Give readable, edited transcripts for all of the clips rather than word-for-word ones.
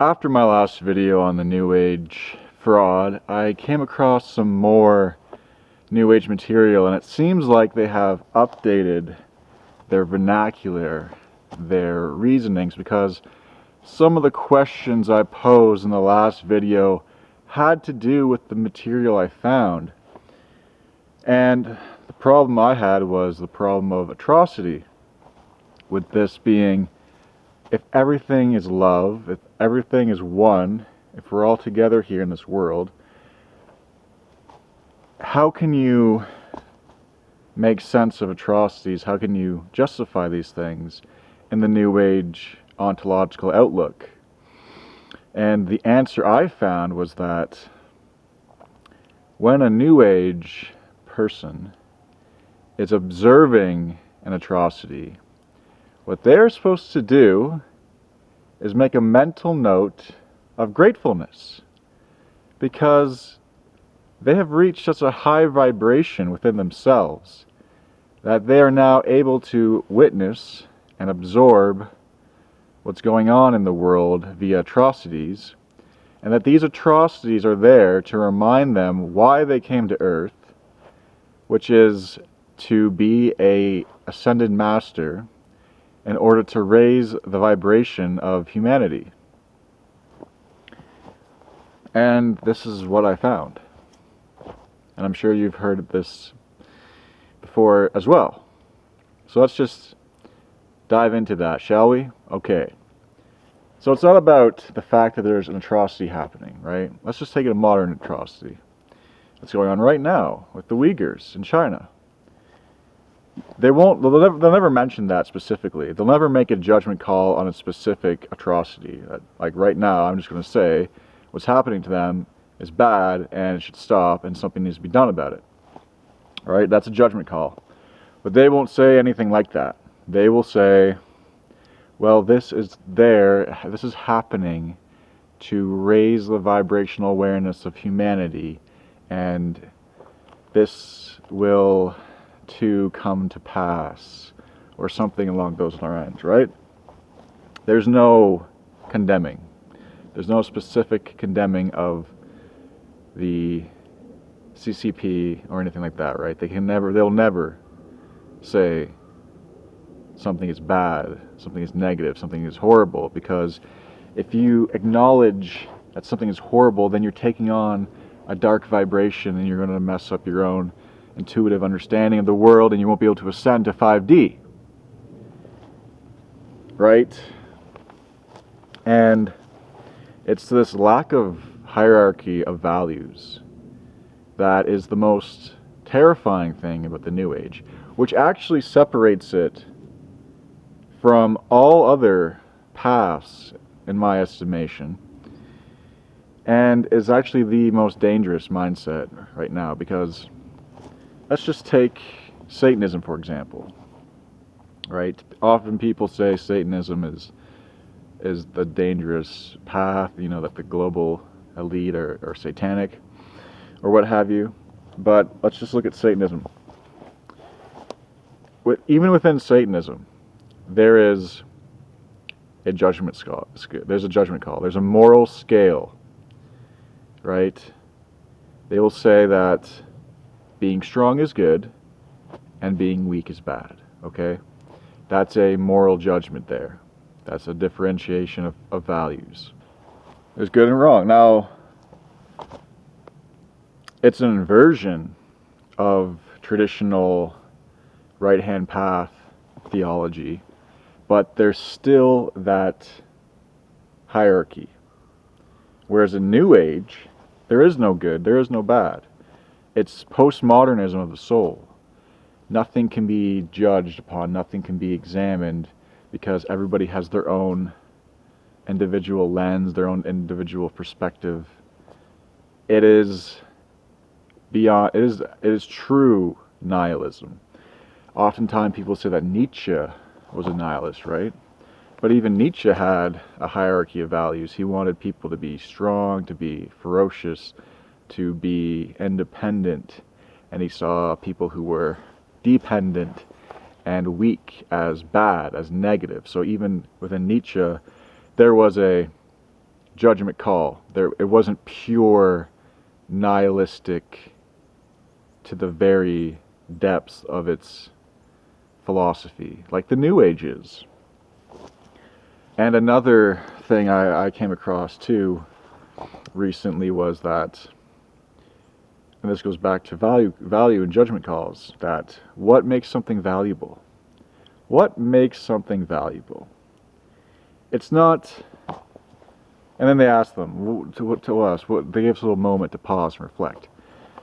After my last video on the New Age fraud, I came across some more New Age material, and it seems like they have updated their vernacular, their reasonings, because some of the questions I posed in the last video had to do with the material I found. And the problem I had was the problem of atrocity, with this being, if everything is love, if everything is one, if we're all together here in this world, how can you make sense of atrocities? How can you justify these things in the New Age ontological outlook? And the answer I found was that when a New Age person is observing an atrocity, what they're supposed to do is make a mental note of gratefulness, because they have reached such a high vibration within themselves that they are now able to witness and absorb what's going on in the world via atrocities, and that these atrocities are there to remind them why they came to Earth, which is to be a ascended master in order to raise the vibration of humanity. And this is what I found. And I'm sure you've heard this before as well. So let's just dive into that, shall we? Okay. So it's not about the fact that there's an atrocity happening, right? Let's just take it a modern atrocity. What's going on right now with the Uyghurs in China? They'll never mention that specifically. They'll never make a judgment call on a specific atrocity. Like right now, I'm just going to say what's happening to them is bad and it should stop and something needs to be done about it. All right, that's a judgment call. But they won't say anything like that. They will say, well, this is happening to raise the vibrational awareness of humanity, and this will to come to pass, or something along those lines, right? There's no condemning. There's no specific condemning of the CCP or anything like that, right? They'll never say something is bad, something is negative, something is horrible, because if you acknowledge that something is horrible, then you're taking on a dark vibration and you're going to mess up your own intuitive understanding of the world, and you won't be able to ascend to 5D. Right? And it's this lack of hierarchy of values that is the most terrifying thing about the New Age, which actually separates it from all other paths, in my estimation, and is actually the most dangerous mindset right now, because let's just take Satanism, for example, right? Often people say Satanism is the dangerous path, that the global elite are satanic, or what have you. But let's just look at Satanism. Even within Satanism, there is a judgment call. There's a judgment call. There's a moral scale, right? They will say that being strong is good and being weak is bad, okay? That's a moral judgment there. That's a differentiation of values. There's good and wrong. Now, it's an inversion of traditional right-hand path theology, but there's still that hierarchy. Whereas in New Age, there is no good, there is no bad. It's postmodernism of the soul. Nothing can be judged upon, nothing can be examined, because everybody has their own individual lens, their own individual perspective. It is beyond, it is true nihilism. Oftentimes people say that Nietzsche was a nihilist, right? But even Nietzsche had a hierarchy of values. He wanted people to be strong, to be ferocious, to be independent, and he saw people who were dependent and weak as bad, as negative. So even within Nietzsche, there was a judgment call. It wasn't pure nihilistic to the very depths of its philosophy, like the New Age is. And another thing I came across too recently was that, and this goes back to value and judgment calls, that what makes something valuable? What makes something valuable? It's not. And then they asked them, to us, they gave us a little moment to pause and reflect.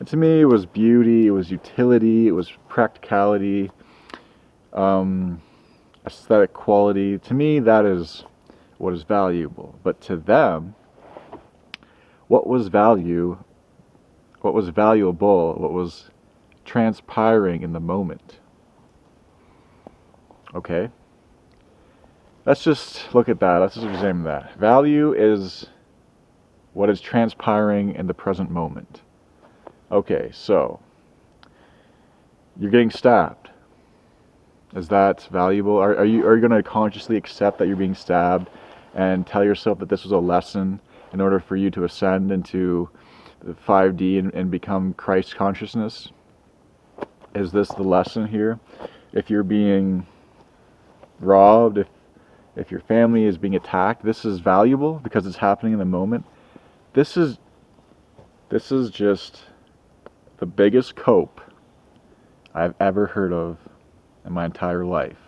And to me, it was beauty, it was utility, it was practicality, aesthetic quality. To me, that is what is valuable. But to them, what was valuable, what was transpiring in the moment. Okay? Let's just look at that. Let's just examine that. Value is what is transpiring in the present moment. Okay, so you're getting stabbed. Is that valuable? Are you going to consciously accept that you're being stabbed and tell yourself that this was a lesson in order for you to ascend into 5D and become Christ consciousness? Is this the lesson here? If you're being robbed, if your family is being attacked, this is valuable because it's happening in the moment. This is just the biggest cope I've ever heard of in my entire life.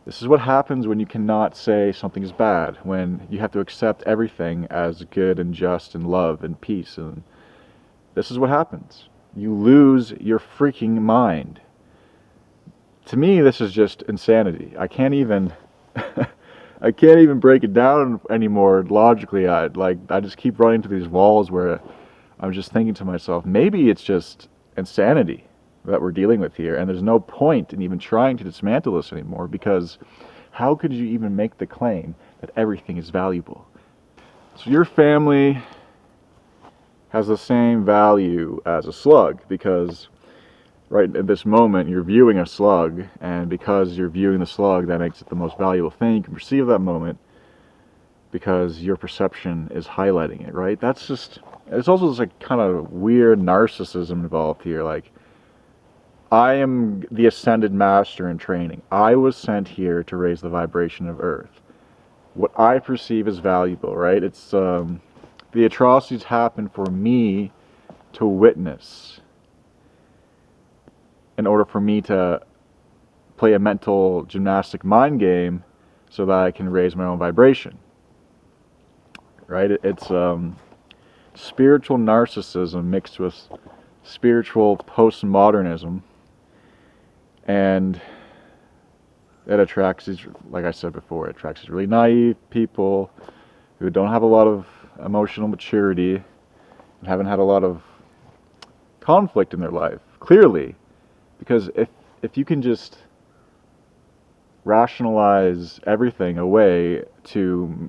This is what happens when you cannot say something is bad, when you have to accept everything as good and just and love and peace. And this is what happens. You lose your freaking mind. To me, this is just insanity. I can't even break it down anymore logically. I just keep running to these walls where I'm just thinking to myself, maybe it's just insanity that we're dealing with here, and there's no point in even trying to dismantle this anymore, because how could you even make the claim that everything is valuable? So your family has the same value as a slug, because right at this moment you're viewing a slug, and because you're viewing the slug, that makes it the most valuable thing you can perceive that moment, because your perception is highlighting it, right? That's just, it's also this like kind of weird narcissism involved here. Like, I am the ascended master in training. I was sent here to raise the vibration of Earth. What I perceive as valuable, right? It's the atrocities happen for me to witness, in order for me to play a mental gymnastic mind game so that I can raise my own vibration. Right? It's spiritual narcissism mixed with spiritual postmodernism, and it attracts these, like I said before, it attracts these really naive people who don't have a lot of emotional maturity and haven't had a lot of conflict in their life, clearly. Because if you can just rationalize everything away to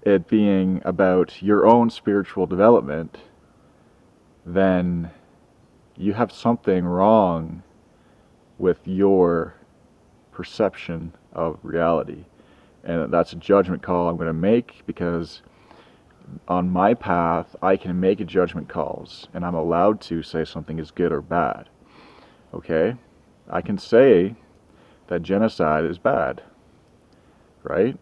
it being about your own spiritual development, then you have something wrong with your perception of reality. And that's a judgment call I'm going to make, because on my path I can make judgment calls, and I'm allowed to say something is good or bad. Okay? I can say that genocide is bad, right?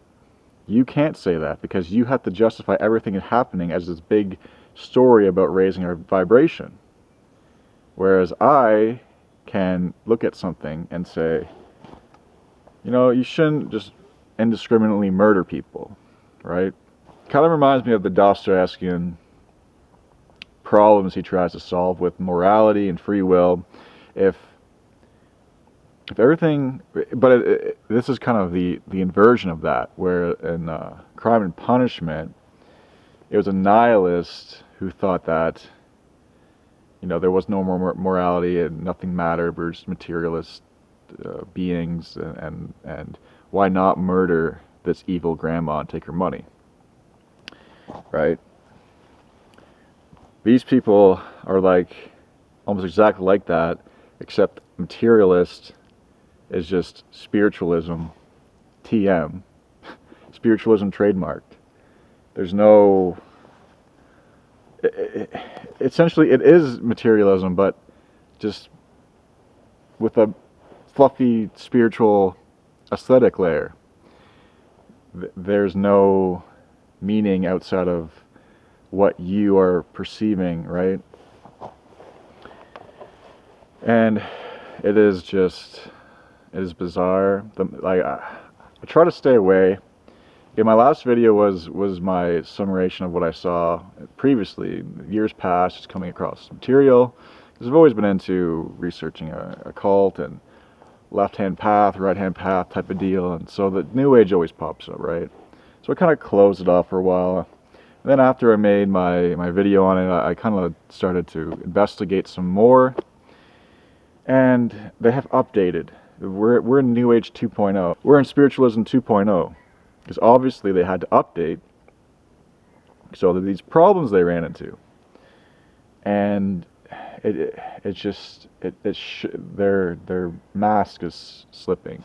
You can't say that, because you have to justify everything that's happening as this big story about raising our vibration. Whereas I can look at something and say, you know, you shouldn't just indiscriminately murder people, right? Kind of reminds me of the Dostoevskian problems he tries to solve with morality and free will. If everything, but this is kind of the inversion of that, where in Crime and Punishment, it was a nihilist who thought that, you know, there was no more morality and nothing mattered, we're just materialist beings, and why not murder this evil grandma and take her money, right? These people are like almost exactly like that, except materialist is just spiritualism, TM, spiritualism trademarked. There's no... essentially, it is materialism, but just with a fluffy spiritual aesthetic layer. There's no meaning outside of what you are perceiving, right? And it is bizarre. I try to stay away. Yeah, my last video was my summation of what I saw previously, years past, just coming across material. Because I've always been into researching a cult and left-hand path, right-hand path type of deal, and so the New Age always pops up, right? So I kind of closed it off for a while. And then after I made my video on it, I kind of started to investigate some more, and they have updated. We're in New Age 2.0. We're in Spiritualism 2.0, because obviously they had to update so that these problems they ran into, and their mask is slipping.